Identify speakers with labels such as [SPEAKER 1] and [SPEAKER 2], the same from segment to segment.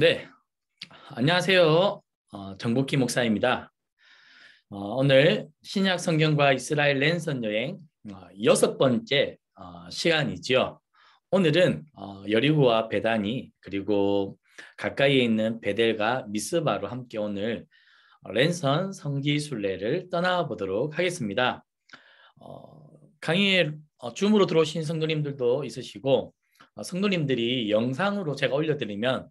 [SPEAKER 1] 네, 안녕하세요. 정복희 목사입니다. 오늘 신약 성경과 이스라엘 랜선 여행 여섯 번째 시간이지요. 오늘은 여리고와 베다니 그리고 가까이에 있는 베델과 미스바로 함께 오늘 랜선 성지 순례를 떠나보도록 하겠습니다. 강의에 줌으로 들어오신 성도님들도 있으시고 성도님들이 영상으로 제가 올려드리면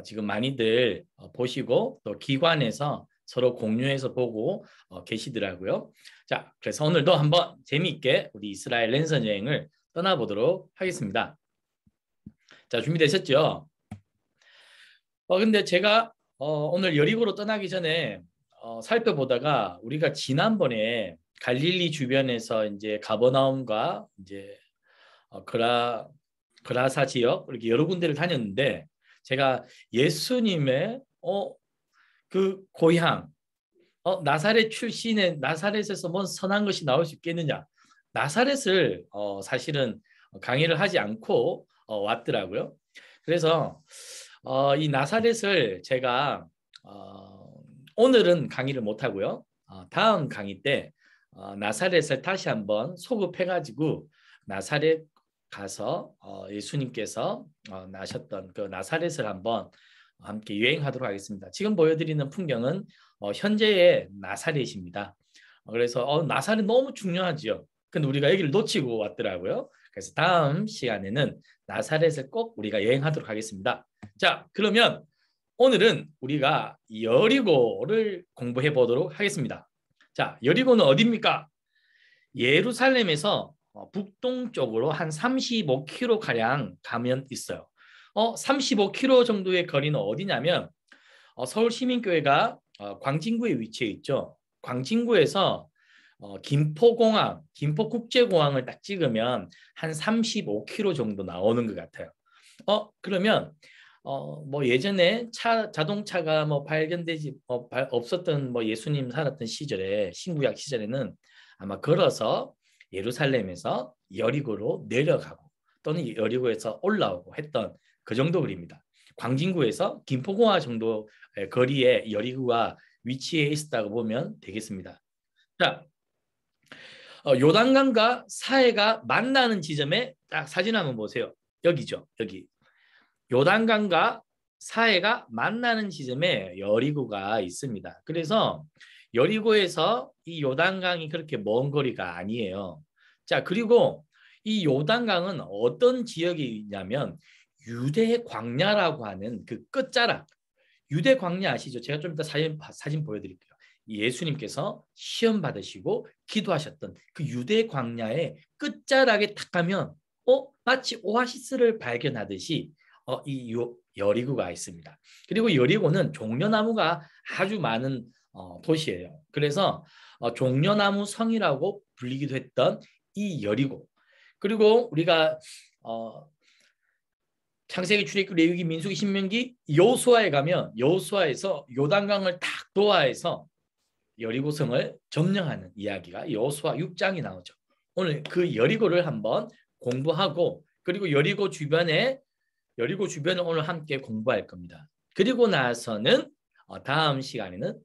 [SPEAKER 1] 지금 많이들 보시고 또 기관에서 서로 공유해서 보고 계시더라고요. 자, 그래서 오늘도 한번 재미있게 우리 이스라엘 랜선 여행을 떠나보도록 하겠습니다. 자, 준비되셨죠? 근데 제가 오늘 여리고로 떠나기 전에 살펴보다가 우리가 지난번에 갈릴리 주변에서 이제 가버나움과 이제 그라사 지역 이렇게 여러 군데를 다녔는데 제가 예수님의 그 고향 나사렛 출신의 나사렛에서 뭔 선한 것이 나올 수 있겠느냐, 나사렛을 사실은 강의를 하지 않고 왔더라고요. 그래서 이 나사렛을 제가 오늘은 강의를 못 하고요. 다음 강의 때 나사렛을 다시 한번 소급해가지고 나사렛 가서 예수님께서 나셨던 그 나사렛을 한번 함께 여행하도록 하겠습니다. 지금 보여드리는 풍경은 현재의 나사렛입니다. 그래서 나사렛 너무 중요하지요. 근데 우리가 여기를 놓치고 왔더라고요. 그래서 다음 시간에는 나사렛을 꼭 우리가 여행하도록 하겠습니다. 자, 그러면 오늘은 우리가 여리고를 공부해 보도록 하겠습니다. 자, 여리고는 어디입니까? 예루살렘에서 북동쪽으로 한 35km가량 가면 있어요. 35km 정도의 거리는 어디냐면 서울시민교회가 광진구에 위치해 있죠. 광진구에서 김포공항, 김포국제공항을 딱 찍으면 한 35km 정도 나오는 것 같아요. 그러면 뭐 예전에 자동차가 뭐 발견되지 없었던 뭐 예수님 살았던 시절에 신구약 시절에는 아마 걸어서 예루살렘에서 여리고로 내려가고 또는 여리고에서 올라오고 했던 그 정도 거리입니다. 광진구에서 김포공항 정도 거리에 여리고가 위치해 있었다고 보면 되겠습니다. 자, 요단강과 사해가 만나는 지점에 딱 사진 한번 보세요. 여기죠, 여기. 요단강과 사해가 만나는 지점에 여리고가 있습니다. 그래서 여리고에서 이 요단강이 그렇게 먼 거리가 아니에요. 자, 그리고 이 요단강은 어떤 지역이 있냐면 유대 광야라고 하는 그 끝자락. 유대 광야 아시죠? 제가 좀 이따 사진 보여드릴게요. 예수님께서 시험 받으시고 기도하셨던 그 유대 광야의 끝자락에 탁 가면 마치 오아시스를 발견하듯이 이 여리고가 있습니다. 그리고 여리고는 종려나무가 아주 많은 도시예요. 그래서 종려나무 성이라고 불리기도 했던 이 여리고. 그리고 우리가 창세기, 출애굽기, 레위기, 민수기, 신명기, 여호수아에 가면 여호수아에서 요단강을 탁 도하해서 여리고성을 점령하는 이야기가 여호수아 6장이 나오죠. 오늘 그 여리고를 한번 공부하고 그리고 여리고 주변을 오늘 함께 공부할 겁니다. 그리고 나서는 다음 시간에는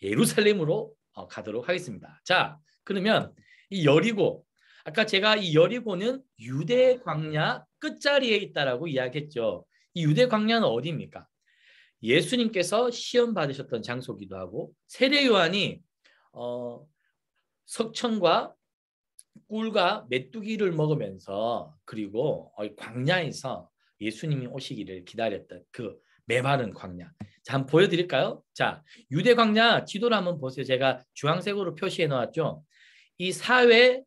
[SPEAKER 1] 예루살렘으로 가도록 하겠습니다. 자, 그러면 이 여리고, 아까 제가 이 여리고는 유대 광야 끝자리에 있다라고 이야기했죠. 이 유대 광야는 어디입니까? 예수님께서 시험 받으셨던 장소기도 하고 세례 요한이 석청과 꿀과 메뚜기를 먹으면서 그리고 광야에서 예수님이 오시기를 기다렸던 그 메마른 광야. 자, 한번 보여드릴까요? 자, 유대 광야 지도를 한번 보세요. 제가 주황색으로 표시해 놓았죠. 이 사해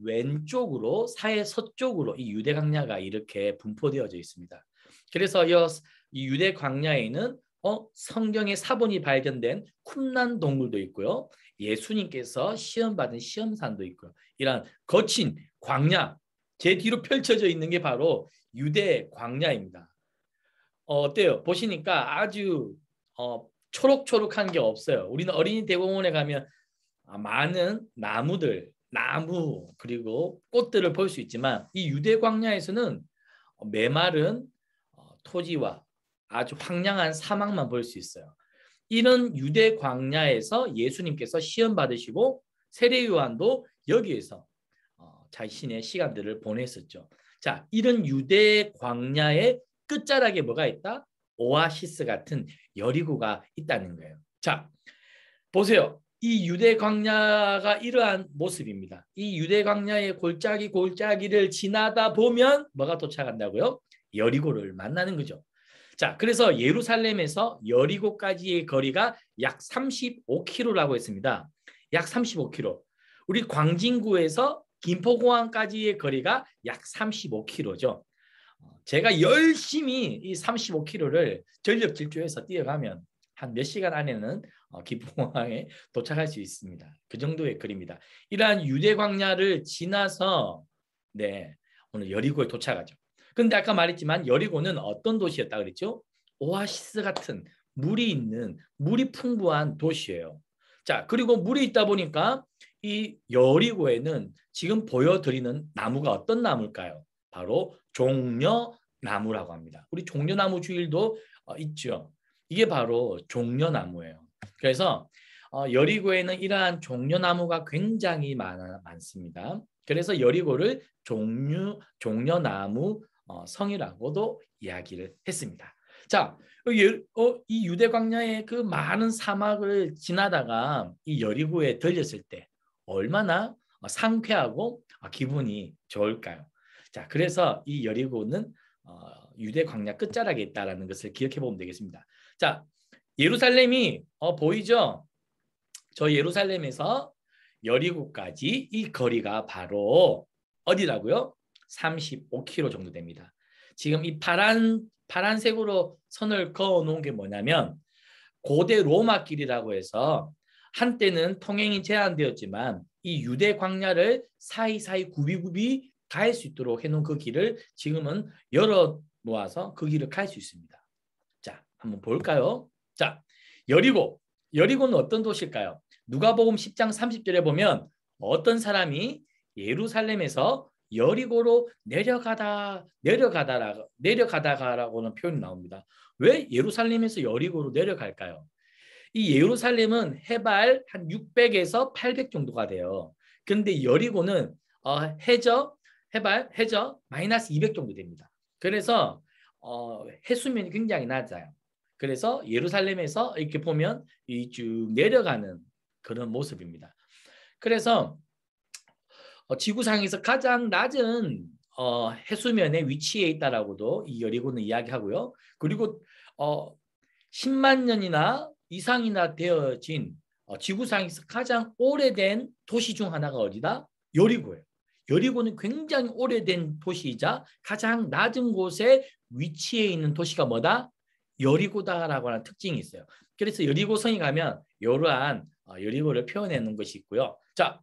[SPEAKER 1] 왼쪽으로, 사해 서쪽으로 이 유대 광야가 이렇게 분포되어져 있습니다. 그래서 이 유대 광야에는 성경의 사본이 발견된 쿰란 동굴도 있고요. 예수님께서 시험받은 시험산도 있고요. 이런 거친 광야, 제 뒤로 펼쳐져 있는 게 바로 유대 광야입니다. 어때요? 보시니까 아주 초록초록한 게 없어요. 우리는 어린이 대공원에 가면 많은 나무 그리고 꽃들을 볼 수 있지만 이 유대 광야에서는 메마른 토지와 아주 황량한 사막만 볼 수 있어요. 이런 유대 광야에서 예수님께서 시험 받으시고 세례 요한도 여기에서 자신의 시간들을 보냈었죠. 자, 이런 유대 광야의 끝자락에 뭐가 있다? 오아시스 같은 여리고가 있다는 거예요. 자, 보세요. 이 유대 광야가 이러한 모습입니다. 이 유대 광야의 골짜기를 지나다 보면 뭐가 도착한다고요? 여리고를 만나는 거죠. 자, 그래서 예루살렘에서 여리고까지의 거리가 약 35km라고 했습니다. 약 35km. 우리 광진구에서 김포공항까지의 거리가 약 35km죠. 제가 열심히 이 35km를 전력 질주해서 뛰어가면 한 몇 시간 안에는 김포공항에 도착할 수 있습니다. 그 정도의 거리입니다. 이러한 유대 광야를 지나서 오늘 여리고에 도착하죠. 근데 아까 말했지만 여리고는 어떤 도시였다 그랬죠? 오아시스 같은 물이 풍부한 도시예요. 자, 그리고 물이 있다 보니까 이 여리고에는 지금 보여드리는 나무가 어떤 나무일까요? 바로 종려나무라고 합니다. 우리 종려나무 주일도 있죠. 이게 바로 종려나무예요. 그래서 여리고에는 이러한 종려나무가 굉장히 많습니다. 그래서 여리고를 종려나무 성이라고도 이야기를 했습니다. 자, 이 유대 광야의 그 많은 사막을 지나다가 이 여리고에 들렸을 때 얼마나 상쾌하고 기분이 좋을까요? 자, 그래서 이 여리고는 유대 광야 끝자락에 있다는 것을 기억해 보면 되겠습니다. 자, 예루살렘이 보이죠? 저 예루살렘에서 여리고까지 이 거리가 바로 어디라고요? 35km 정도 됩니다. 지금 이 파란색으로 선을 그어 놓은 게 뭐냐면 고대 로마 길이라고 해서 한때는 통행이 제한되었지만 이 유대 광야를 사이사이 굽이굽이 갈 수 있도록 해놓은 그 길을 지금은 열어 놓아서 그 길을 갈 수 있습니다. 자, 한번 볼까요? 자, 여리고는 어떤 도시일까요? 누가복음 10장 30절에 보면 어떤 사람이 예루살렘에서 여리고로 내려가다가라고는 표현이 나옵니다. 왜 예루살렘에서 여리고로 내려갈까요? 이 예루살렘은 해발 한 600에서 800 정도가 돼요. 그런데 여리고는 해발 마이너스 200 정도 됩니다. 그래서 해수면이 굉장히 낮아요. 그래서 예루살렘에서 이렇게 보면 쭉 내려가는 그런 모습입니다. 그래서 지구상에서 가장 낮은 해수면에 위치해 있다라고도 이 여리고는 이야기하고요. 그리고 10만 년이나 이상이나 되어진 지구상에서 가장 오래된 도시 중 하나가 어디다? 여리고예요. 여리고는 굉장히 오래된 도시이자 가장 낮은 곳에 위치해 있는 도시가 뭐다? 여리고다라고 하는 특징이 있어요. 그래서 여리고성에 가면 이러한 여리고를 표현해 놓은 것이 있고요. 자,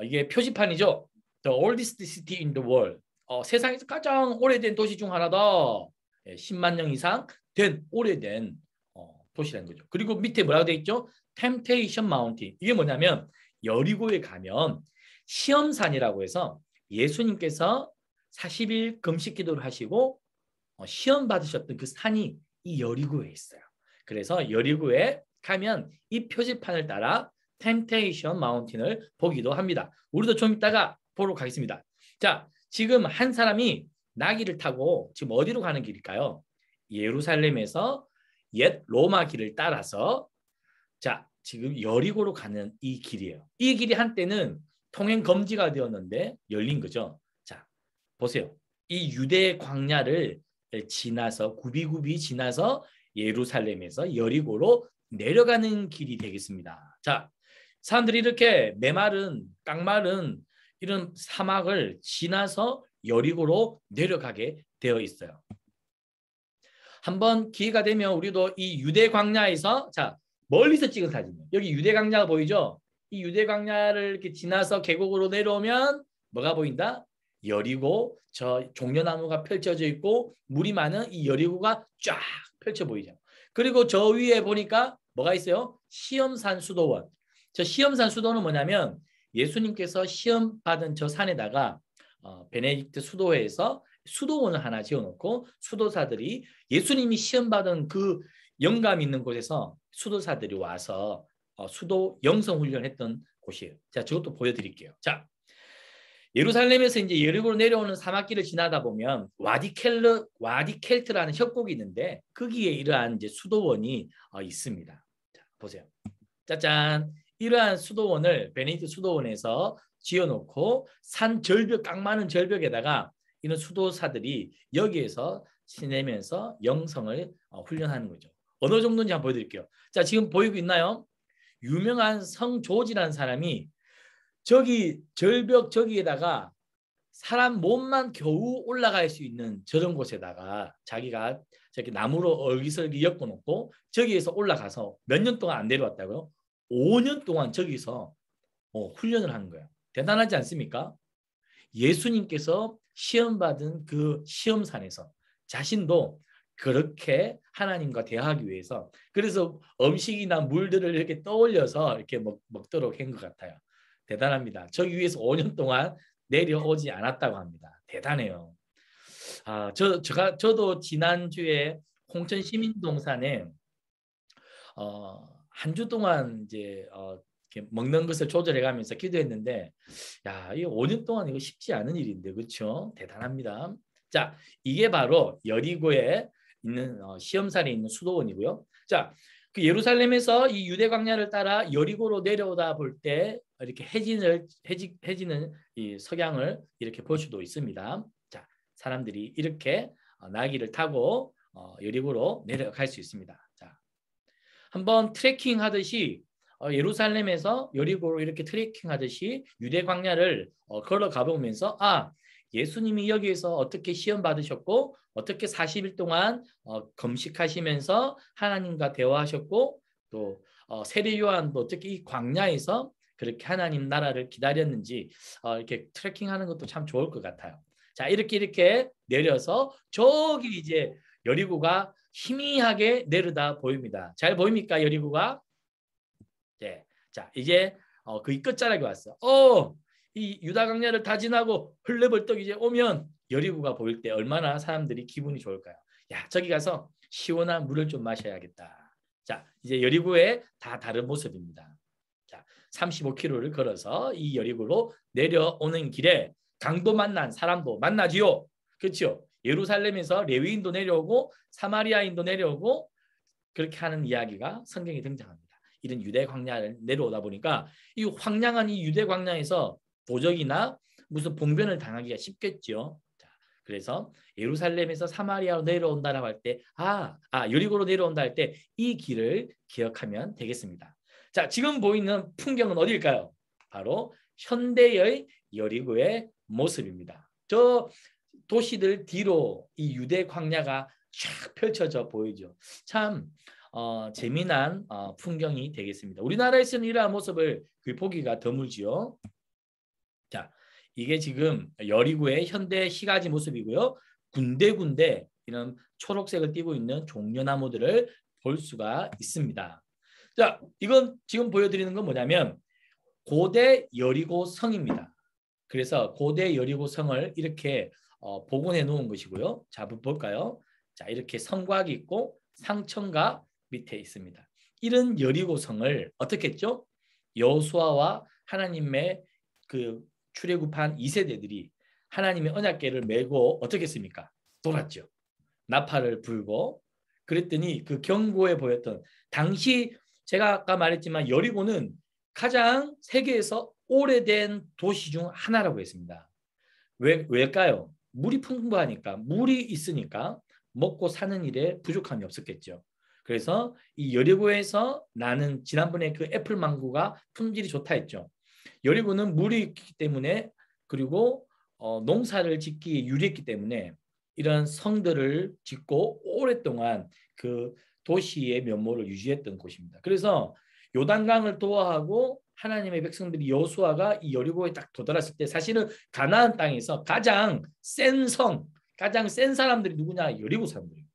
[SPEAKER 1] 이게 표지판이죠. The oldest city in the world. 세상에서 가장 오래된 도시 중 하나다. 10만 년 이상 된 오래된 도시라는 거죠. 그리고 밑에 뭐라고 되어 있죠? Temptation Mountain. 이게 뭐냐면 여리고에 가면 시험산이라고 해서 예수님께서 40일 금식 기도를 하시고 시험 받으셨던 그 산이 이 여리고에 있어요. 그래서 여리고에 가면 이 표지판을 따라 Temptation Mountain을 보기도 합니다. 우리도 좀 이따가 보러 가겠습니다. 자, 지금 한 사람이 나귀를 타고 지금 어디로 가는 길일까요? 예루살렘에서 옛 로마 길을 따라서 자, 지금 여리고로 가는 이 길이에요. 이 길이 한때는 통행 금지가 되었는데 열린 거죠. 자, 보세요. 이 유대 광야를 지나서 굽이굽이 지나서 예루살렘에서 여리고로 내려가는 길이 되겠습니다. 자, 사람들이 이렇게 메마른 깡마른 이런 사막을 지나서 여리고로 내려가게 되어 있어요. 한번 기회가 되면 우리도 이 유대 광야에서 자, 멀리서 찍은 사진이에요. 여기 유대 광야가 보이죠? 이 유대 광야를 이렇게 지나서 계곡으로 내려오면 뭐가 보인다? 여리고 저 종려나무가 펼쳐져 있고 물이 많은 이 여리고가 쫙 펼쳐 보이죠. 그리고 저 위에 보니까 뭐가 있어요? 시험산 수도원. 저 시험산 수도는 뭐냐면 예수님께서 시험 받은 저 산에다가 베네딕트 수도회에서 수도원을 하나 지어놓고 수도사들이 예수님이 시험 받은 그 영감 있는 곳에서 수도사들이 와서 수도 영성 훈련했던 곳이에요. 자, 저것도 보여드릴게요. 자, 예루살렘에서 이제 여리고로 내려오는 사막길을 지나다 보면 와디켈트라는 협곡이 있는데 거기에 이러한 이제 수도원이 있습니다. 자, 보세요. 짜잔, 이러한 수도원을 베네디트 수도원에서 지어놓고 산 절벽, 깡 많은 절벽에다가 이런 수도사들이 여기에서 지내면서 영성을 훈련하는 거죠. 어느 정도인지 한번 보여드릴게요. 자, 지금 보이고 있나요? 유명한 성조지라는 사람이 저기 절벽 저기에다가 사람 몸만 겨우 올라갈 수 있는 저런 곳에다가 자기가 저렇게 나무로 얼기설기 엮어놓고 저기에서 올라가서 몇 년 동안 안 내려왔다고요? 5년 동안 저기서 훈련을 하는 거예요. 대단하지 않습니까? 예수님께서 시험받은 그 시험산에서 자신도 그렇게 하나님과 대화하기 위해서 그래서 음식이나 물들을 이렇게 떠올려서 이렇게 먹도록 한 것 같아요. 대단합니다. 저기 위에서 5년 동안 내려오지 않았다고 합니다. 대단해요. 저도 지난주에 홍천 시민동산에 한 주 동안 이제 이렇게 먹는 것을 조절해 가면서 기도했는데, 야, 이 5년 동안 이거 쉽지 않은 일인데, 그렇죠? 대단합니다. 자, 이게 바로 여리고에 있는 시험산에 있는 수도원이고요. 자, 그 예루살렘에서 이 유대 광야를 따라 여리고로 내려오다 볼 때 이렇게 해지는 이 석양을 이렇게 볼 수도 있습니다. 자, 사람들이 이렇게 나귀를 타고 여리고로 내려갈 수 있습니다. 자, 한번 트레킹 하듯이 예루살렘에서 여리고로 이렇게 트레킹 하듯이 유대 광야를 걸어가 보면서 예수님이 여기에서 어떻게 시험 받으셨고 어떻게 40일 동안 금식하시면서 하나님과 대화하셨고 또 세례 요한도 어떻게 이 광야에서 그렇게 하나님 나라를 기다렸는지 이렇게 트레킹하는 것도 참 좋을 것 같아요. 자, 이렇게 내려서 저기 이제 여리고가 희미하게 내려다 보입니다. 잘 보입니까, 여리고가? 네. 자, 이제 거의 끝자락에 왔어. 이 유다 광야를 다 지나고 흘레벌떡 이제 오면 여리고가 보일 때 얼마나 사람들이 기분이 좋을까요? 야, 저기 가서 시원한 물을 좀 마셔야겠다. 자, 이제 여리고의 다 다른 모습입니다. 자, 35km를 걸어서 이 여리고로 내려오는 길에 강도 만난 사람도 만나지요. 그렇죠? 예루살렘에서 레위인도 내려오고 사마리아인도 내려오고 그렇게 하는 이야기가 성경에 등장합니다. 이런 유대 광야를 내려오다 보니까 이 황량한 이 유대 광야에서 도적이나 무슨 봉변을 당하기가 쉽겠죠. 자, 그래서 예루살렘에서 사마리아로 내려온다라고 할 때, 여리고로 내려온다 할 때 이 길을 기억하면 되겠습니다. 자, 지금 보이는 풍경은 어딜까요? 바로 현대의 여리고의 모습입니다. 저 도시들 뒤로 이 유대 광야가 쫙 펼쳐져 보이죠. 참 재미난 풍경이 되겠습니다. 우리나라에서는 이러한 모습을 보기가 드물지요. 자, 이게 지금 여리고의 현대 시가지 모습이고요. 군데군데 이런 초록색을 띠고 있는 종려나무들을 볼 수가 있습니다. 자, 이건 지금 보여드리는 건 뭐냐면 고대 여리고 성입니다. 그래서 고대 여리고 성을 이렇게 복원해 놓은 것이고요. 자, 한번 볼까요? 자, 이렇게 성곽이 있고 상천가 밑에 있습니다. 이런 여리고 성을 어떻게 했죠? 여호수아와 하나님의 그 출애굽한 2세대들이 하나님의 언약궤를 메고 어떻게 했습니까? 돌았죠. 나팔을 불고 그랬더니 그 경고에 보였던 당시 제가 아까 말했지만 여리고는 가장 세계에서 오래된 도시 중 하나라고 했습니다. 왜일까요? 물이 풍부하니까 물이 있으니까 먹고 사는 일에 부족함이 없었겠죠. 그래서 이 여리고에서 나는 지난번에 그 애플망고가 품질이 좋다 했죠. 여리고는 물이 있기 때문에 그리고 농사를 짓기 유리했기 때문에 이런 성들을 짓고 오랫동안 그 도시의 면모를 유지했던 곳입니다. 그래서 요단강을 도하하고 하나님의 백성들이 여호수아가 이 여리고에 딱 도달했을 때 사실은 가나안 땅에서 가장 센 성, 가장 센 사람들이 누구냐? 여리고 사람들이에요.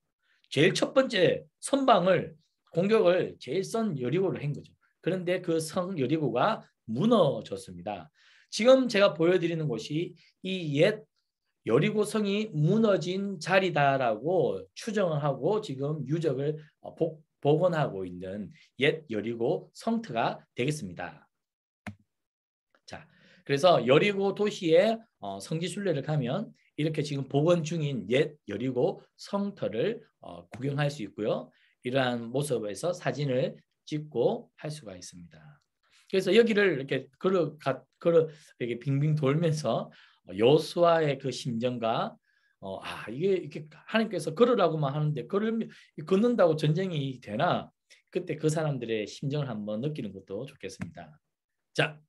[SPEAKER 1] 제일 첫 번째 선방을 공격을 제일 센 여리고를 한 거죠. 그런데 그 성 여리고가 무너졌습니다. 지금 제가 보여드리는 곳이 이 옛 여리고 성이 무너진 자리다라고 추정을 하고 지금 유적을 복원하고 있는 옛 여리고 성터가 되겠습니다. 자, 그래서 여리고 도시의 성지 순례를 가면 이렇게 지금 복원 중인 옛 여리고 성터를 구경할 수 있고요. 이러한 모습에서 사진을 찍고 할 수가 있습니다. 그래서 여기를 이렇게 이렇게 빙빙 돌면서 여호수아의 그 심정과 이게 이렇게 하나님께서 걸으라고만 하는데 걷는다고 전쟁이 되나? 그때 그 사람들의 심정을 한번 느끼는 것도 좋겠습니다. 자,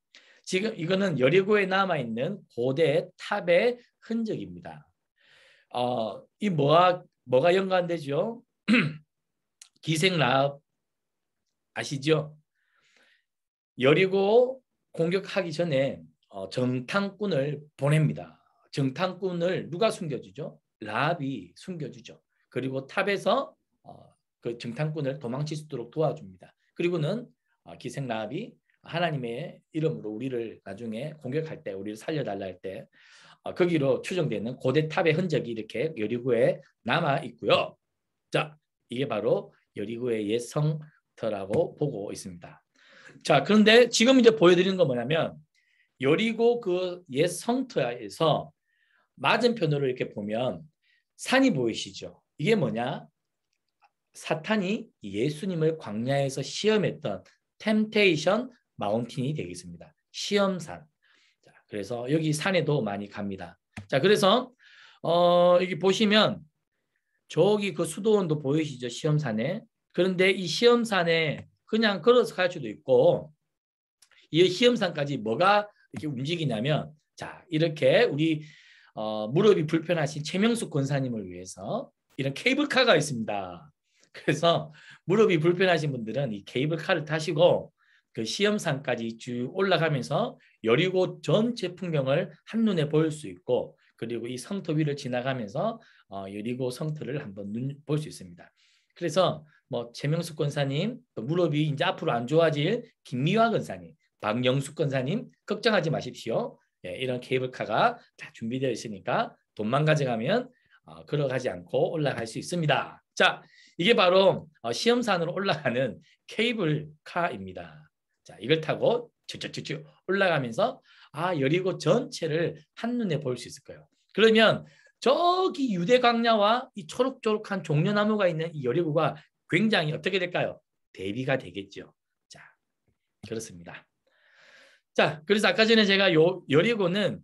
[SPEAKER 1] 지금 이거는 여리고에 남아 있는 고대 탑의 흔적입니다. 이 뭐가 연관되죠? 기생 라합 아시죠? 여리고 공격하기 전에 정탐꾼을 보냅니다. 정탐꾼을 누가 숨겨주죠? 라합이 숨겨주죠. 그리고 탑에서 그 정탐꾼을 도망칠 수 있도록 도와줍니다. 그리고는 기생 라합이 하나님의 이름으로 우리를 나중에 공격할 때, 우리를 살려달라 할 때 거기로 추정되는 고대 탑의 흔적이 이렇게 여리고에 남아 있고요. 자, 이게 바로 여리고의 옛 성터라고 보고 있습니다. 자, 그런데 지금 이제 보여드리는 건 뭐냐면 여리고 그 옛 성터에서 맞은편으로 이렇게 보면 산이 보이시죠? 이게 뭐냐? 사탄이 예수님을 광야에서 시험했던 템테이션 마운틴이 되겠습니다. 시험산. 자, 그래서 여기 산에도 많이 갑니다. 자, 그래서 여기 보시면 저기 그 수도원도 보이시죠? 시험산에. 그런데 이 시험산에 그냥 걸어서 갈 수도 있고 이 시험산까지 뭐가 이렇게 움직이냐면 자, 이렇게 우리 무릎이 불편하신 최명숙 권사님을 위해서 이런 케이블카가 있습니다. 그래서 무릎이 불편하신 분들은 이 케이블카를 타시고 그 시험산까지 쭉 올라가면서 여리고 전체 풍경을 한눈에 볼 수 있고 그리고 이 성터 위를 지나가면서 여리고 성터를 한번 볼 수 있습니다. 그래서 뭐 최명숙 권사님, 또 무릎이 이제 앞으로 안 좋아질 김미화 권사님, 박영숙 권사님 걱정하지 마십시오. 예, 이런 케이블카가 다 준비되어 있으니까 돈만 가져가면 걸어가지 않고 올라갈 수 있습니다. 자, 이게 바로 시험산으로 올라가는 케이블카입니다. 자, 이걸 타고 쭉쭉쭉 올라가면서 여리고 전체를 한눈에 볼 수 있을 거예요. 그러면 저기 유대 광야와 이 초록초록한 종려나무가 있는 이 여리고가 굉장히 어떻게 될까요? 대비가 되겠죠. 자, 그렇습니다. 자, 그래서 아까 전에 제가 여리고는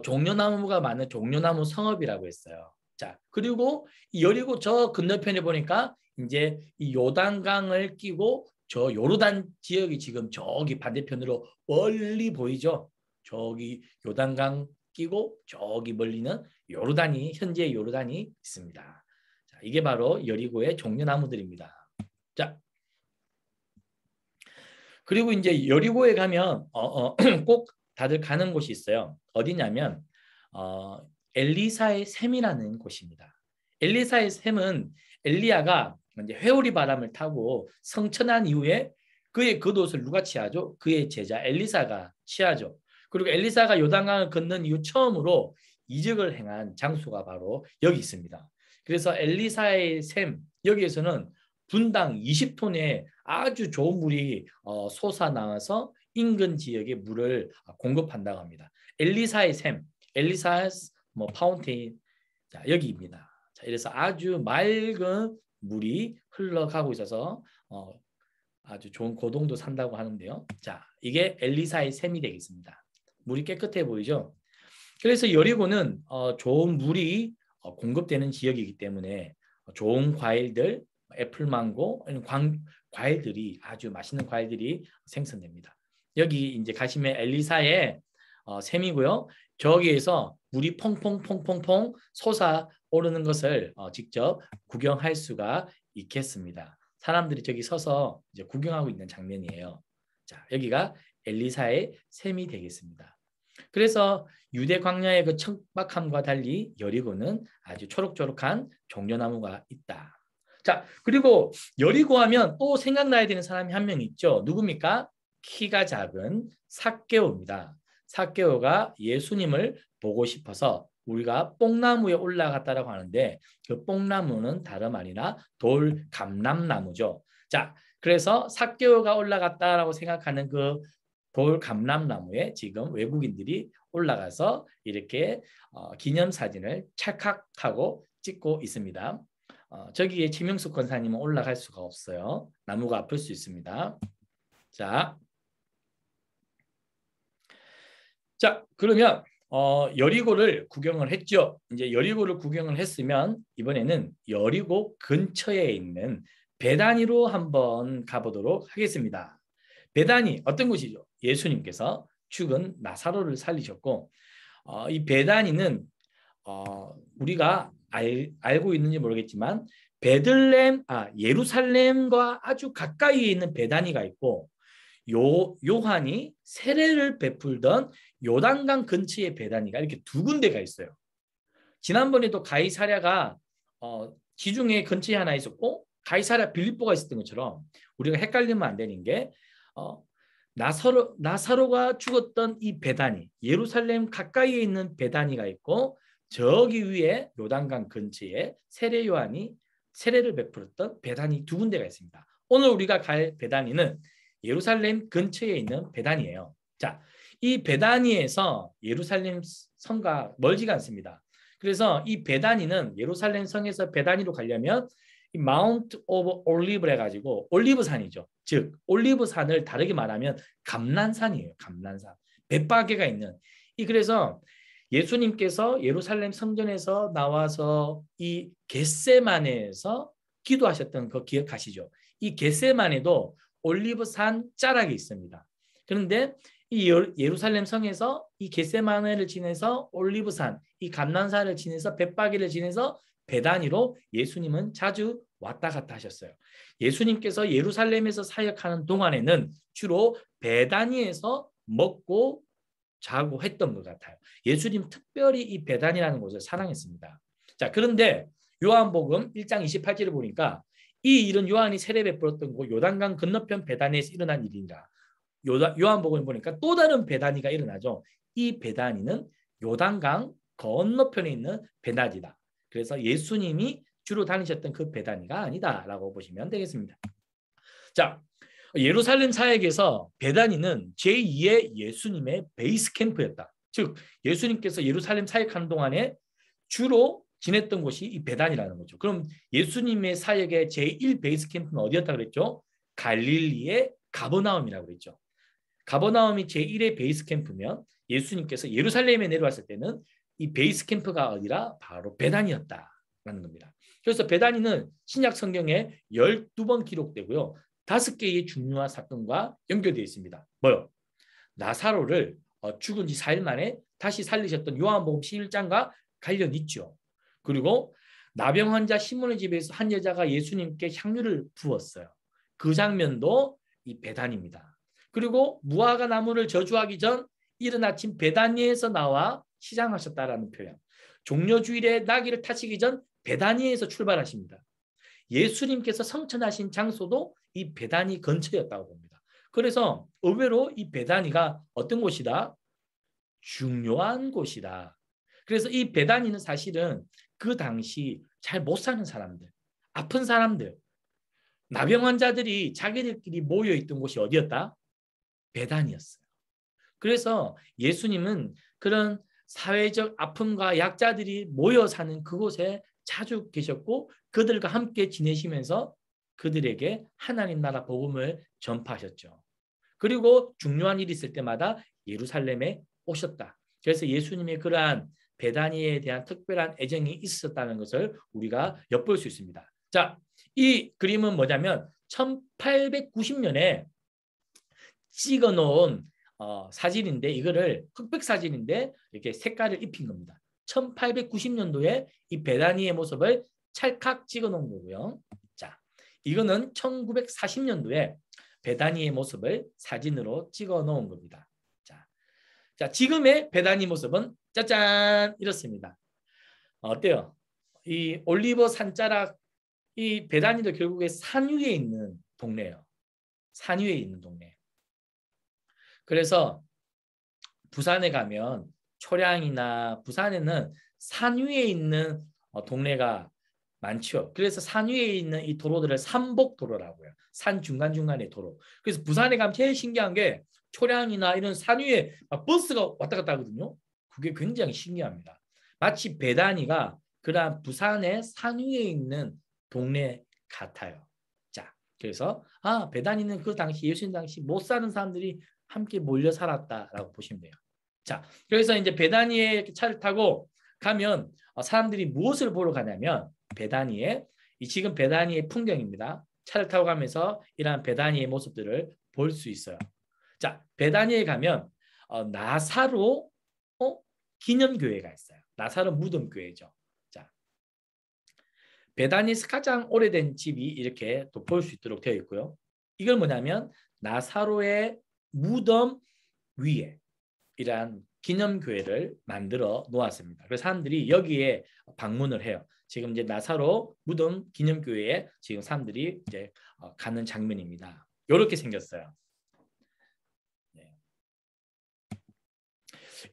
[SPEAKER 1] 종려나무가 많은 종려나무 성읍이라고 했어요. 자, 그리고 이 여리고 저 건너편에 보니까 이제 이 요단강을 끼고 저 요르단 지역이 지금 저기 반대편으로 멀리 보이죠? 저기 요단강 끼고 저기 멀리는 현재 요르단이 있습니다. 자, 이게 바로 여리고의 종려나무들입니다. 자, 그리고 이제 여리고에 가면 꼭 다들 가는 곳이 있어요. 어디냐면 엘리사의 샘이라는 곳입니다. 엘리사의 샘은 엘리야가 이제 회오리 바람을 타고 성천한 이후에 그의 겉옷을 누가 취하죠? 그의 제자 엘리사가 취하죠. 그리고 엘리사가 요단강을 건넌 이후 처음으로 이적을 행한 장소가 바로 여기 있습니다. 그래서 엘리사의 샘 여기에서는 분당 20톤의 아주 좋은 물이 솟아나와서 인근 지역에 물을 공급한다고 합니다. 엘리사의 샘, 엘리사's 파운테인, 자, 여기입니다. 자, 이래서 아주 맑은 물이 흘러가고 있어서 아주 좋은 고동도 산다고 하는데요. 자, 이게 엘리사의 샘이 되겠습니다. 물이 깨끗해 보이죠? 그래서 여리고는 좋은 물이 공급되는 지역이기 때문에 좋은 과일들, 애플망고 이런 과일들이 아주 맛있는 과일들이 생성됩니다. 여기 이제 가시면 엘리사의 샘이고요. 저기에서 물이 퐁퐁퐁퐁퐁 솟아오르는 것을 직접 구경할 수가 있겠습니다. 사람들이 저기 서서 이제 구경하고 있는 장면이에요. 자, 여기가 엘리사의 샘이 되겠습니다. 그래서 유대 광야의 그 척박함과 달리 여리고는 아주 초록초록한 종려나무가 있다. 자, 그리고 여리고 하면 또 생각나야 되는 사람이 한 명 있죠. 누굽니까? 키가 작은 삭개오입니다. 삭개오가 예수님을 보고 싶어서 우리가 뽕나무에 올라갔다라고 하는데 그 뽕나무는 다름 아니라 돌감람나무죠. 자, 그래서 삭개오가 올라갔다라고 생각하는 그 돌감람나무에 지금 외국인들이 올라가서 이렇게 기념사진을 찰칵하고 찍고 있습니다. 저기에 최명숙 권사님은 올라갈 수가 없어요. 나무가 아플 수 있습니다. 자, 그러면 여리고를 구경을 했죠. 이제 여리고를 구경을 했으면 이번에는 여리고 근처에 있는 베다니로 한번 가보도록 하겠습니다. 베다니 어떤 곳이죠? 예수님께서 죽은 나사로를 살리셨고 이 베다니는 우리가 알고 있는지 모르겠지만 예루살렘과 아주 가까이에 있는 베다니가 있고 요한이 세례를 베풀던 요단강 근처의 베다니가 이렇게 두 군데가 있어요. 지난번에도 가이사랴가 지중해 근처에 하나 있었고 가이사랴 빌립보가 있었던 것처럼 우리가 헷갈리면 안 되는 게 나사로가 죽었던 이 베다니, 예루살렘 가까이에 있는 베다니가 있고 저기 위에 요단강 근처에 세례 요한이 세례를 베풀었던 베다니 두 군데가 있습니다. 오늘 우리가 갈 베다니는 예루살렘 근처에 있는 베다니예요. 자, 이 베다니에서 예루살렘 성과 멀지가 않습니다. 그래서 이 베다니는 예루살렘 성에서 베다니로 가려면 이 마운트 오브 올리브를 해가지고 올리브산이죠. 즉 올리브산을 다르게 말하면 감난산이에요. 감난산. 벳바게가 있는 그래서 예수님께서 예루살렘 성전에서 나와서 이 겟세마네에서 기도하셨던 거 기억하시죠? 이 겟세마네도 올리브산 자락이 있습니다. 그런데 이 예루살렘 성에서 이 겟세마네를 지내서 올리브산, 이 감난산을 지내서 벳바게를 지내서 베다니로 예수님은 자주 왔다 갔다 하셨어요. 예수님께서 예루살렘에서 사역하는 동안에는 주로 베다니에서 먹고 자고 했던 것 같아요. 예수님 특별히 이 베다니라는 곳을 사랑했습니다. 자, 그런데 요한복음 1장 28절을 보니까 이 일은 요한이 세례 베풀었던 곳 요단강 건너편 베다니에서 일어난 일이니라. 요한복음을 보니까 또 다른 베다니가 일어나죠. 이 베다니는 요단강 건너편에 있는 베다니다. 그래서 예수님이 주로 다니셨던 그 베다니가 아니다라고 보시면 되겠습니다. 자, 예루살렘 사역에서 베다니는 제2의 예수님의 베이스 캠프였다. 즉 예수님께서 예루살렘 사역하는 동안에 주로 지냈던 곳이 이 베다니라는 거죠. 그럼 예수님의 사역의 제1 베이스 캠프는 어디였다 그랬죠? 갈릴리의 가버나움이라고 그랬죠. 가버나움이 제1의 베이스 캠프면 예수님께서 예루살렘에 내려왔을 때는 이 베이스 캠프가 어디라? 바로 베다니였다라는 겁니다. 그래서 베다니는 신약 성경에 12번 기록되고요. 5개의 중요한 사건과 연결되어 있습니다. 뭐요? 나사로를 죽은 지 4일 만에 다시 살리셨던 요한복음 11장과 관련이 있죠. 그리고 나병 환자 시몬의 집에서 한 여자가 예수님께 향유를 부었어요. 그 장면도 이 베다니입니다. 그리고 무화과 나무를 저주하기 전 이른 아침 베다니에서 나와 시장하셨다라는 표현. 종려주일에 나귀를 타시기 전 베다니에서 출발하십니다. 예수님께서 성천하신 장소도 이 베다니 근처였다고 봅니다. 그래서 의외로 이 베다니가 어떤 곳이다? 중요한 곳이다. 그래서 이 베다니는 사실은 그 당시 잘 못 사는 사람들, 아픈 사람들, 나병 환자들이 자기들끼리 모여있던 곳이 어디였다? 베다니였어요. 그래서 예수님은 그런 사회적 아픔과 약자들이 모여 사는 그곳에 자주 계셨고 그들과 함께 지내시면서 그들에게 하나님 나라 복음을 전파하셨죠. 그리고 중요한 일이 있을 때마다 예루살렘에 오셨다. 그래서 예수님의 그러한 베다니에 대한 특별한 애정이 있었다는 것을 우리가 엿볼 수 있습니다. 자, 이 그림은 뭐냐면 1890년에 찍어놓은 사진인데 이거를 흑백 사진인데 이렇게 색깔을 입힌 겁니다. 1890년도에 이 베다니의 모습을 찰칵 찍어놓은 거고요. 자, 이거는 1940년도에 베다니의 모습을 사진으로 찍어놓은 겁니다. 자, 지금의 베다니 모습은 짜잔 이렇습니다. 어때요? 이 올리버 산자락 이 베다니도 결국에 산 위에 있는 동네예요. 산 위에 있는 동네. 그래서 부산에 가면 초량이나 부산에는 산 위에 있는 동네가 많죠. 그래서 산 위에 있는 이 도로들을 산복도로라고요. 산 중간중간의 도로. 그래서 부산에 가면 제일 신기한 게 초량이나 이런 산 위에 막 버스가 왔다 갔다 하거든요. 그게 굉장히 신기합니다. 마치 배단위가 그러한 부산의 산 위에 있는 동네 같아요. 자, 그래서 배단위는 그 당시 예수님 당시 못 사는 사람들이 함께 몰려 살았다라고 보시면 돼요. 자, 그래서 이제 배단위에 차를 타고 가면 사람들이 무엇을 보러 가냐면 베다니의 지금 베다니의 풍경입니다. 차를 타고 가면서 이러한 베다니의 모습들을 볼 수 있어요. 자, 베다니에 가면 나사로 기념교회가 있어요. 나사로 무덤교회죠. 자, 베다니에서 가장 오래된 집이 이렇게 또 볼 수 있도록 되어 있고요. 이건 뭐냐면 나사로의 무덤 위에 이러한 기념교회를 만들어 놓았습니다. 그래서 사람들이 여기에 방문을 해요. 지금 이제 나사로 무덤 기념교회에 지금 사람들이 이제 가는 장면입니다. 이렇게 생겼어요. 네.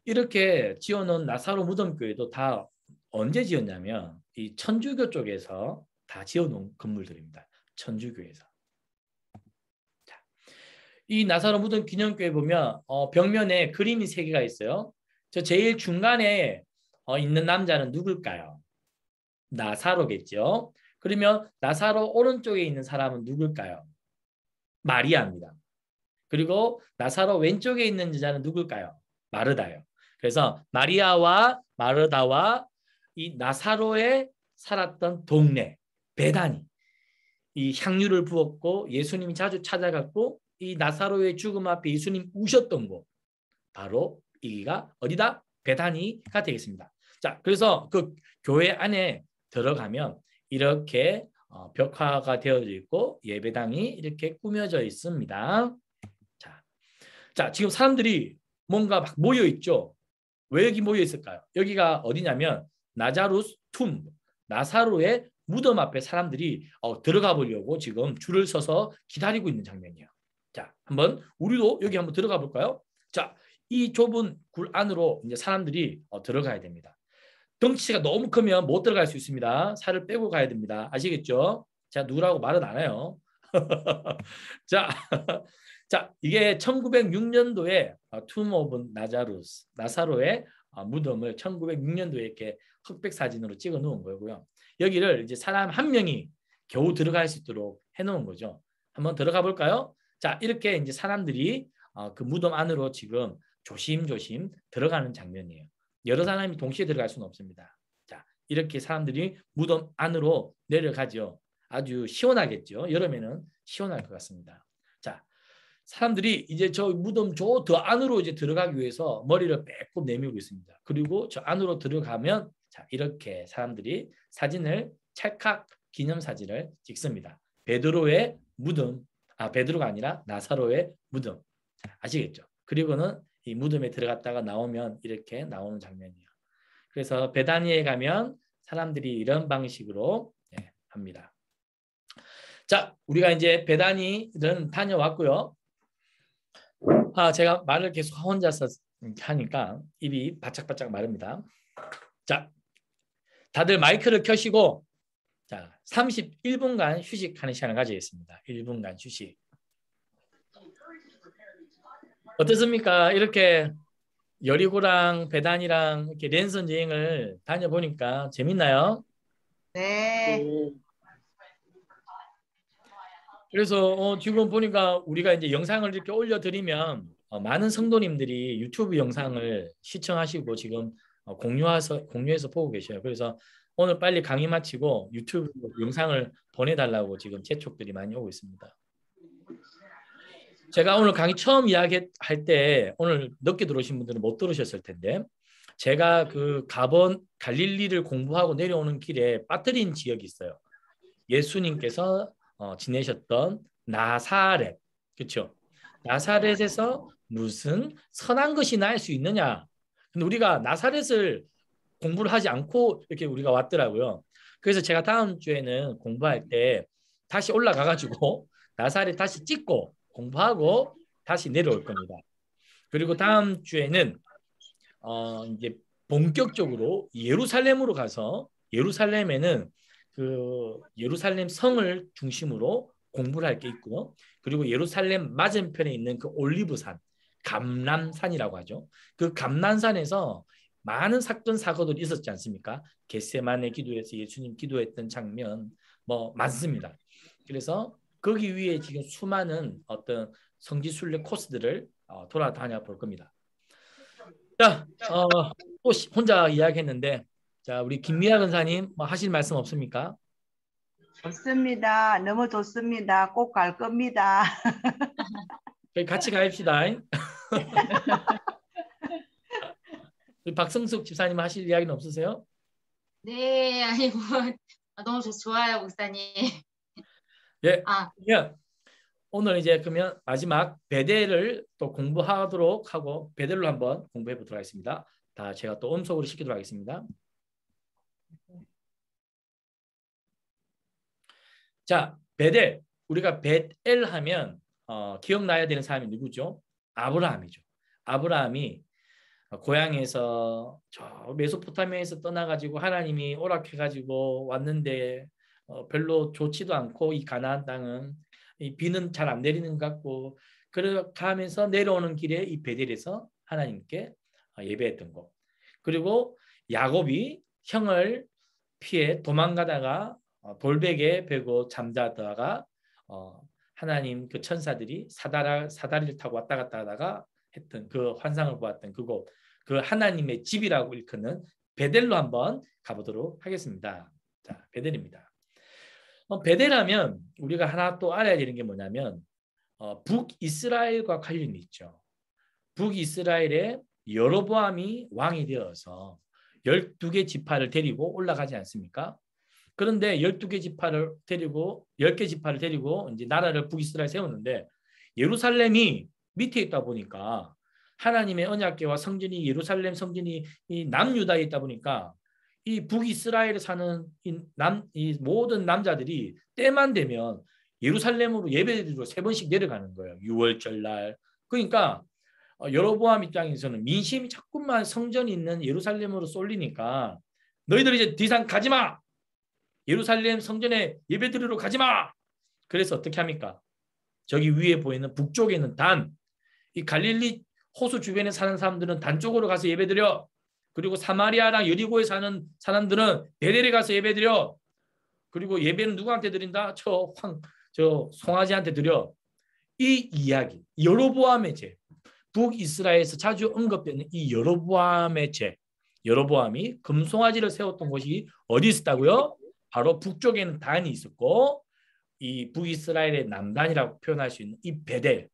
[SPEAKER 1] 이렇게 지어놓은 나사로 무덤교회도 다 언제 지었냐면 이 천주교 쪽에서 다 지어놓은 건물들입니다. 천주교에서. 이 나사로 무덤 기념교회 보면 벽면에 그림이 3개가 있어요. 저 제일 중간에 있는 남자는 누굴까요? 나사로겠죠. 그러면 나사로 오른쪽에 있는 사람은 누굴까요? 마리아입니다. 그리고 나사로 왼쪽에 있는 여자는 누굴까요? 마르다요. 그래서 마리아와 마르다와 이 나사로에 살았던 동네 베다니, 이 향유를 부었고 예수님이 자주 찾아갔고 이 나사로의 죽음 앞에 예수님 우셨던 곳, 바로 여기가 어디다? 베다니가 되겠습니다. 자, 그래서 그 교회 안에 들어가면 이렇게 벽화가 되어져 있고 예배당이 이렇게 꾸며져 있습니다. 자, 지금 사람들이 뭔가 막 모여 있죠. 왜 여기 모여 있을까요? 여기가 어디냐면 나자루스 툼, 나사로의 무덤 앞에 사람들이 들어가 보려고 지금 줄을 서서 기다리고 있는 장면이에요. 자, 한번 우리도 여기 한번 들어가 볼까요? 자, 이 좁은 굴 안으로 이제 사람들이 들어가야 됩니다. 덩치가 너무 크면 못 들어갈 수 있습니다. 살을 빼고 가야 됩니다. 아시겠죠? 자, 누구라고 말은 안 해요. 자, 자, 이게 1906년도에 툼 오브 나자루스, 나사로의 무덤을 1906년도에 이렇게 흑백 사진으로 찍어 놓은 거고요. 여기를 이제 사람 한 명이 겨우 들어갈 수 있도록 해 놓은 거죠. 한번 들어가 볼까요? 자, 이렇게 이제 사람들이 그 무덤 안으로 지금 조심조심 들어가는 장면이에요. 여러 사람이 동시에 들어갈 수는 없습니다. 자, 이렇게 사람들이 무덤 안으로 내려가죠. 아주 시원하겠죠. 여름에는 시원할 것 같습니다. 자, 사람들이 이제 저 무덤 저 더 안으로 이제 들어가기 위해서 머리를 빼고 내밀고 있습니다. 그리고 저 안으로 들어가면 자, 이렇게 사람들이 사진을 찰칵 기념 사진을 찍습니다. 베드로의 무덤, 베드로가 아니라 나사로의 무덤. 아시겠죠? 그리고는 이 무덤에 들어갔다가 나오면 이렇게 나오는 장면이에요. 그래서 베다니에 가면 사람들이 이런 방식으로 합니다. 자, 우리가 이제 베다니는 다녀왔고요. 제가 말을 계속 혼자서 하니까 입이 바짝바짝 마릅니다. 자, 다들 마이크를 켜시고 자, 31분간 휴식하는 시간을 가지겠습니다. 1분간 휴식. 어떻습니까? 이렇게 여리고랑 베단이랑 이렇게 랜선 여행을 다녀보니까 재밌나요?
[SPEAKER 2] 네.
[SPEAKER 1] 그래서 지금 보니까 우리가 이제 영상을 이렇게 올려드리면 많은 성도님들이 유튜브 영상을 시청하시고 지금 공유해서 보고 계셔요. 그래서 오늘 빨리 강의 마치고 유튜브 영상을 보내달라고 지금 재촉들이 많이 오고 있습니다. 제가 오늘 강의 처음 이야기할 때 오늘 늦게 들어오신 분들은 못 들으셨을 텐데 제가 그 가본 갈릴리를 공부하고 내려오는 길에 빠뜨린 지역이 있어요. 예수님께서 지내셨던 나사렛, 그렇죠? 나사렛에서 무슨 선한 것이 날 수 있느냐? 근데 우리가 나사렛을 공부를 하지 않고 이렇게 우리가 왔더라고요. 그래서 제가 다음 주에는 공부할 때 다시 올라가 가지고 나사렛 다시 찍고 공부하고 다시 내려올 겁니다. 그리고 다음 주에는 이제 본격적으로 예루살렘으로 가서 예루살렘에는 그 예루살렘 성을 중심으로 공부를 할 게 있고요. 그리고 예루살렘 맞은편에 있는 그 올리브산, 감람산이라고 하죠. 그 감람산에서 많은 사건 사고들이 있었지 않습니까? 겟세마네 기도에서 예수님 기도했던 장면 뭐 많습니다. 그래서 거기 위에 지금 수많은 어떤 성지순례 코스들을 돌아다녀 볼 겁니다. 자, 또 혼자 이야기했는데, 자, 우리 김미아 근사님 뭐 하실 말씀 없습니까?
[SPEAKER 2] 좋습니다. 너무 좋습니다. 꼭 갈 겁니다.
[SPEAKER 1] 저희 같이 가입시다. 우리 박성숙 집사님 하실 이야기는 없으세요?
[SPEAKER 3] 네, 아이고, 너무 좋아요, 목사님.
[SPEAKER 1] 예.
[SPEAKER 3] 아,
[SPEAKER 1] 그러면 오늘 이제 그러면 마지막 베델을 또 공부하도록 하고 베델로 한번 공부해 보도록 하겠습니다. 다 제가 또 음성으로 시키도록 하겠습니다. 자, 베델. 우리가 베델 하면 기억나야 되는 사람이 누구죠? 아브라함이죠. 아브라함이 고향에서 저 메소포타미아에서 떠나가지고 하나님이 오락해가지고 왔는데 별로 좋지도 않고 이 가나안 땅은 이 비는 잘 안 내리는 것 같고 그렇게 하면서 내려오는 길에 이 베델에서 하나님께 예배했던 거. 그리고 야곱이 형을 피해 도망가다가 돌베개에 베고 잠자다가 하나님 그 천사들이 사다리를 타고 왔다 갔다 하다가 했던 그 환상을 보았던 그곳, 그 하나님의 집이라고 일컫는 베델로 한번 가보도록 하겠습니다. 자, 베델입니다. 베델하면 우리가 하나 또 알아야 되는 게 뭐냐면 북이스라엘과 관련이 있죠. 북이스라엘의 여로보암이 왕이 되어서 12개 지파를 데리고 올라가지 않습니까? 그런데 12개 지파를 데리고 10개 지파를 데리고 이제 나라를 북이스라엘 세웠는데 예루살렘이 밑에 있다 보니까 하나님의 언약궤와 성전이 예루살렘 성전이 이 남유다에 있다 보니까 이 북이스라엘에 사는 이 모든 남자들이 때만 되면 예루살렘으로 예배드리러 3번씩 내려가는 거예요. 6월절 날. 그러니까 여로보암 입장에서는 민심이 자꾸만 성전이 있는 예루살렘으로 쏠리니까 너희들 이제 더 이상 가지 마. 예루살렘 성전에 예배드리러 가지 마. 그래서 어떻게 합니까? 저기 위에 보이는 북쪽에 있는 단, 이 갈릴리 호수 주변에 사는 사람들은 단 쪽으로 가서 예배드려. 그리고 사마리아랑 여리고에 사는 사람들은 베델에 가서 예배드려. 그리고 예배는 누구한테 드린다? 저 송아지한테 드려. 이 이야기, 여로보암의 죄, 북이스라엘에서 자주 언급되는 이 여로보암의 죄, 여로보암이 금송아지를 세웠던 곳이 어디 있었다고요? 바로 북쪽에는 단이 있었고 이 북이스라엘의 남단이라고 표현할 수 있는 이 베델,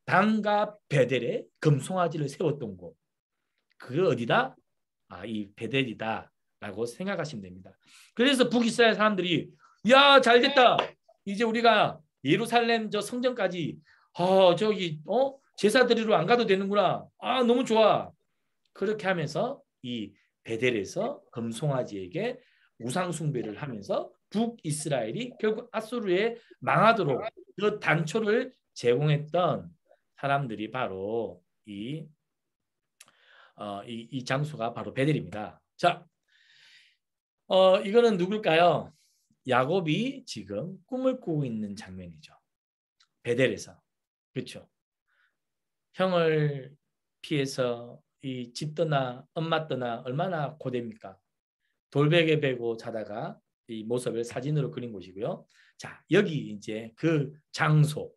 [SPEAKER 1] 단과 베델에 금송아지를 세웠던 곳, 그 어디다? 이 베델이다라고 생각하시면 됩니다. 그래서 북이스라엘 사람들이 야, 잘됐다. 이제 우리가 예루살렘 저 성전까지 저기 제사 드리러 안 가도 되는구나. 너무 좋아. 그렇게 하면서 이 베델에서 금송아지에게 우상 숭배를 하면서 북이스라엘이 결국 아수르에 망하도록 그 단초를 제공했던 사람들이 바로 이 장소가 바로 베델입니다. 자, 이거는 누굴까요? 야곱이 지금 꿈을 꾸고 있는 장면이죠. 베델에서. 그렇죠. 형을 피해서 이 집 떠나 엄마 떠나 얼마나 고됩니까? 돌베개 베고 자다가 이 모습을 사진으로 그린 곳이고요. 자, 여기 이제 그 장소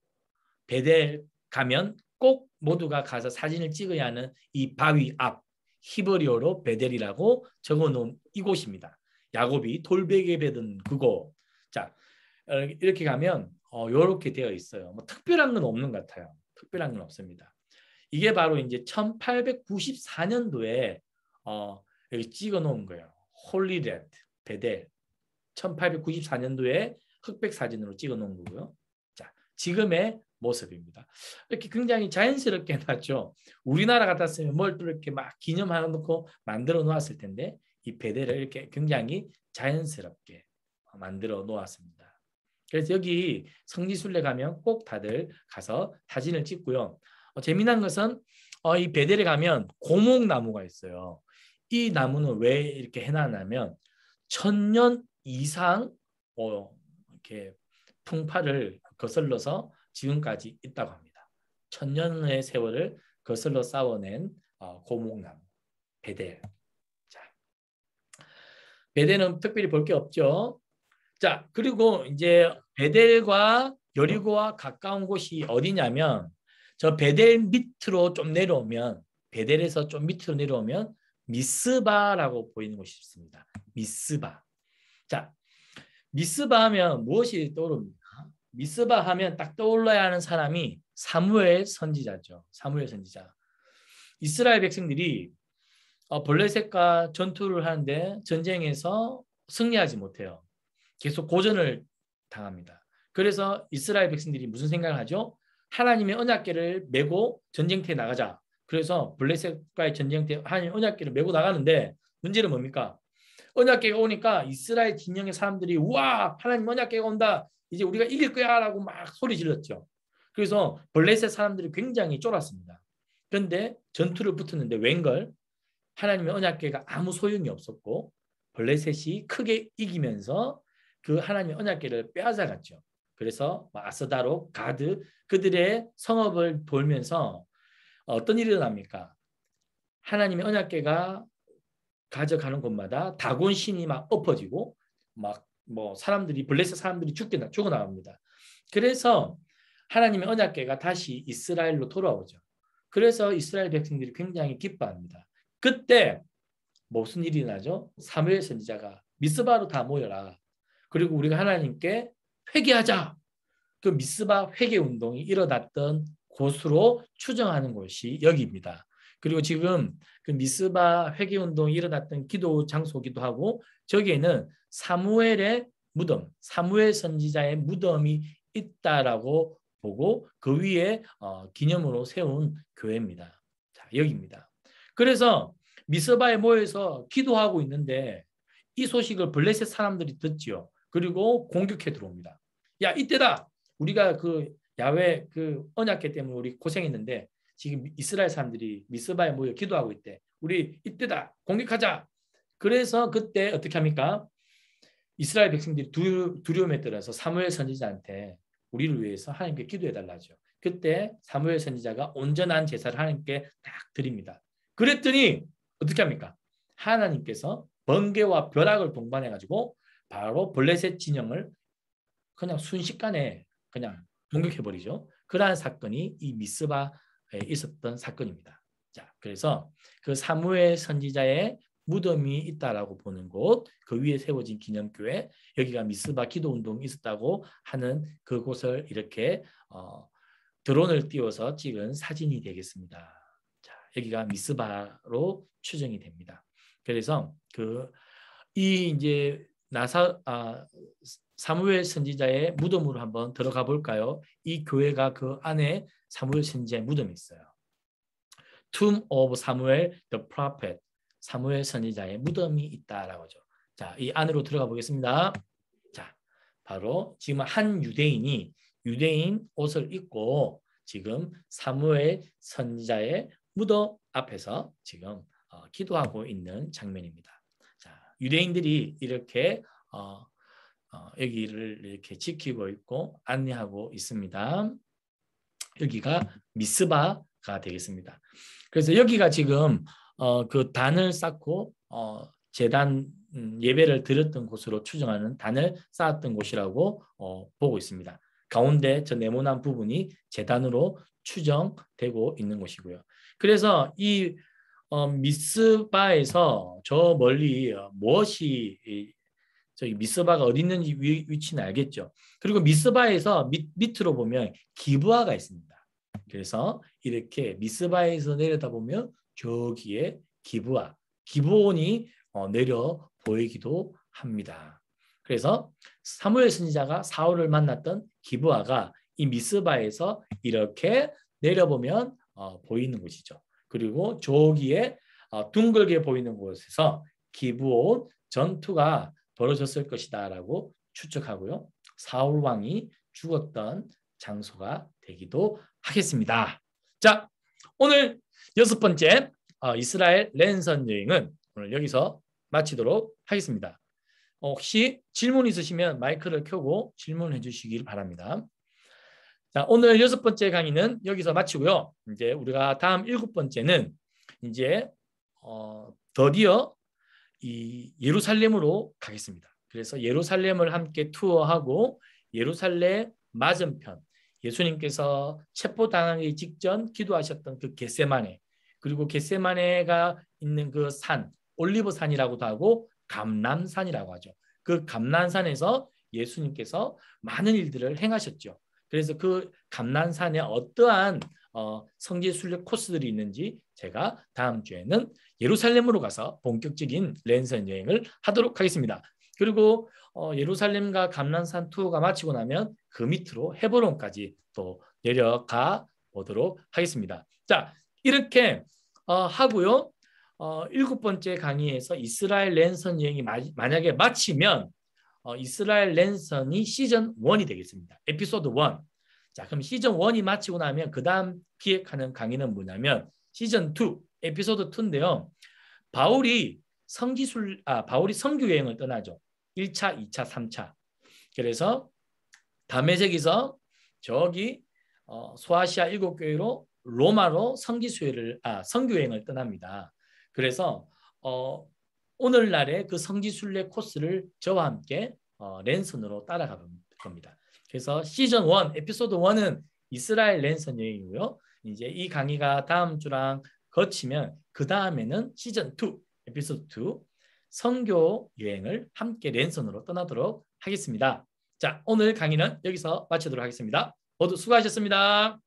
[SPEAKER 1] 베델 가면 꼭 모두가 가서 사진을 찍어야 하는 이 바위 앞 히브리어로 베델이라고 적어놓은 이곳입니다. 야곱이 돌베개 베던 그곳. 자, 이렇게 가면 이렇게 되어 있어요. 뭐 특별한 건 없는 것 같아요. 특별한 건 없습니다. 이게 바로 이제 1894년도에 여기 찍어 놓은 거예요. 홀리랜드 베델 1894년도에 흑백 사진으로 찍어 놓은 거고요. 자, 지금의 모습입니다. 이렇게 굉장히 자연스럽게 해놨죠. 우리나라 같았으면 뭘 또 이렇게 막 기념하는 놓고 만들어 놓았을 텐데 이 베델을 이렇게 굉장히 자연스럽게 만들어 놓았습니다. 그래서 여기 성지순례 가면 꼭 다들 가서 사진을 찍고요. 재미난 것은 이 베델에 가면 고목나무가 있어요. 이 나무는 왜 이렇게 해놨냐면 1000년 이상 이렇게 풍파를 거슬러서 지금까지 있다고 합니다. 1000년의 세월을 거슬러 쌓아낸 고목나무 베델. 자, 베델은 특별히 볼 게 없죠. 자, 그리고 이제 베델과 여리고와 가까운 곳이 어디냐면 저 베델 밑으로 좀 내려오면 베델에서 좀 밑으로 내려오면 미스바라고 보이는 곳이 있습니다. 미스바. 자, 미스바 하면 무엇이 떠오릅니까? 미스바 하면 딱 떠올라야 하는 사람이 사무엘 선지자죠. 사무엘 선지자. 이스라엘 백성들이 블레셋과 전투를 하는데 전쟁에서 승리하지 못해요. 계속 고전을 당합니다. 그래서 이스라엘 백성들이 무슨 생각을 하죠? 하나님의 언약궤를 메고 전쟁터에 나가자. 그래서 블레셋과의 전쟁터에 하나님의 언약궤를 메고 나가는데 문제는 뭡니까? 언약궤가 오니까 이스라엘 진영의 사람들이 우와 하나님 언약궤가 온다. 이제 우리가 이길 거야 라고 막 소리 질렀죠. 그래서 블레셋 사람들이 굉장히 쫄았습니다. 그런데 전투를 붙었는데 웬걸 하나님의 언약궤가 아무 소용이 없었고 블레셋이 크게 이기면서 그 하나님의 언약궤를 빼앗아갔죠. 그래서 아스다롯, 가드 그들의 성읍을 돌면서 어떤 일이 일어납니까? 하나님의 언약궤가 가져가는 곳마다 다곤 신이 막 엎어지고 막 뭐 사람들이 블레셋 사람들이 죽어 나갑니다. 그래서 하나님의 언약궤가 다시 이스라엘로 돌아오죠. 그래서 이스라엘 백성들이 굉장히 기뻐합니다. 그때 무슨 일이 나죠? 사무엘 선지자가 미스바로 다 모여라. 그리고 우리가 하나님께 회개하자. 그 미스바 회개 운동이 일어났던 곳으로 추정하는 곳이 여기입니다. 그리고 지금 그 미스바 회개 운동이 일어났던 기도 장소기도 하고 저기에는 사무엘의 무덤, 사무엘 선지자의 무덤이 있다라고 보고 그 위에 기념으로 세운 교회입니다. 자, 여기입니다. 그래서 미스바에 모여서 기도하고 있는데 이 소식을 블레셋 사람들이 듣지요. 그리고 공격해 들어옵니다. 야, 이때다. 우리가 그 야훼 그 언약궤 때문에 우리 고생했는데 지금 이스라엘 사람들이 미스바에 모여 기도하고 있대. 우리 이때다. 공격하자. 그래서 그때 어떻게 합니까? 이스라엘 백성들이 두려움에 떨어서 사무엘 선지자한테 우리를 위해서 하나님께 기도해달라죠. 그때 사무엘 선지자가 온전한 제사를 하나님께 딱 드립니다. 그랬더니 어떻게 합니까? 하나님께서 번개와 벼락을 동반해가지고 바로 블레셋 진영을 그냥 순식간에 그냥 공격해버리죠. 그러한 사건이 이 미스바에 있었던 사건입니다. 자, 그래서 그 사무엘 선지자의 무덤이 있다라고 보는 곳, 그 위에 세워진 기념교회, 여기가 미스바 기도 운동이 있었다고 하는 그곳을 이렇게 드론을 띄워서 찍은 사진이 되겠습니다. 자, 여기가 미스바로 추정이 됩니다. 그래서 이 이제 사무엘 선지자의 무덤으로 한번 들어가 볼까요? 이 교회가 그 안에 사무엘 선지자의 무덤이 있어요. Tomb of Samuel the Prophet. 사무엘 선지자의 무덤이 있다라고 하죠. 자, 이 안으로 들어가 보겠습니다. 자, 바로 지금 한 유대인이 유대인 옷을 입고 지금 사무엘 선지자의 무덤 앞에서 지금 기도하고 있는 장면입니다. 자, 유대인들이 이렇게 여기를 이렇게 지키고 있고 안내하고 있습니다. 여기가 미스바가 되겠습니다. 그래서 여기가 지금 그 단을 쌓고 제단 예배를 드렸던 곳으로 추정하는 단을 쌓았던 곳이라고 보고 있습니다. 가운데 저 네모난 부분이 제단으로 추정되고 있는 곳이고요. 그래서 이 미스바에서 저 멀리 무엇이 저기 미스바가 어디 있는지 위치는 알겠죠. 그리고 미스바에서 밑으로 보면 기브아가 있습니다. 그래서 이렇게 미스바에서 내려다보면 저기에 기브아, 기브온이 내려 보이기도 합니다. 그래서 사무엘 선지자가 사울을 만났던 기브아가 이 미스바에서 이렇게 내려보면 보이는 곳이죠. 그리고 저기에 둥글게 보이는 곳에서 기브온 전투가 벌어졌을 것이다 라고 추측하고요. 사울 왕이 죽었던 장소가 되기도 하겠습니다. 자, 오늘 6번째 이스라엘 랜선 여행은 오늘 여기서 마치도록 하겠습니다. 혹시 질문 있으시면 마이크를 켜고 질문해 주시길 바랍니다. 자, 오늘 6번째 강의는 여기서 마치고요. 이제 우리가 다음 7번째는 이제 드디어 이 예루살렘으로 가겠습니다. 그래서 예루살렘을 함께 투어하고 예루살렘 맞은편, 예수님께서 체포당하기 직전 기도하셨던 그 겟세마네, 그리고 겟세마네가 있는 그 산, 올리브산이라고도 하고 감람산이라고 하죠. 그 감람산에서 예수님께서 많은 일들을 행하셨죠. 그래서 그 감람산에 어떠한 성지 순례 코스들이 있는지 제가 다음 주에는 예루살렘으로 가서 본격적인 랜선 여행을 하도록 하겠습니다. 그리고 예루살렘과 감람산 투어가 마치고 나면 그 밑으로 헤브론까지 또 내려가 보도록 하겠습니다. 자, 이렇게 하고요. 7번째 강의에서 이스라엘 랜선 여행이 만약에 마치면 이스라엘 랜선이 시즌 1이 되겠습니다. 에피소드 1. 자, 그럼 시즌 1이 마치고 나면 그 다음 기획하는 강의는 뭐냐면 시즌 2, 에피소드 2인데요. 바울이 선교 여행을 떠나죠. 1차, 2차, 3차. 그래서 다메섹에서 저기 소아시아 7교회로 로마로 선교 여행을 떠납니다. 그래서 오늘날의 그 성지순례 코스를 저와 함께 랜선으로 따라가 겁니다. 그래서 시즌 1, 에피소드 1은 이스라엘 랜선 여행이고요. 이제 이 강의가 다음 주랑 거치면 그 다음에는 시즌 2, 에피소드 2 선교 여행을 함께 랜선으로 떠나도록 하겠습니다. 자, 오늘 강의는 여기서 마치도록 하겠습니다. 모두 수고하셨습니다.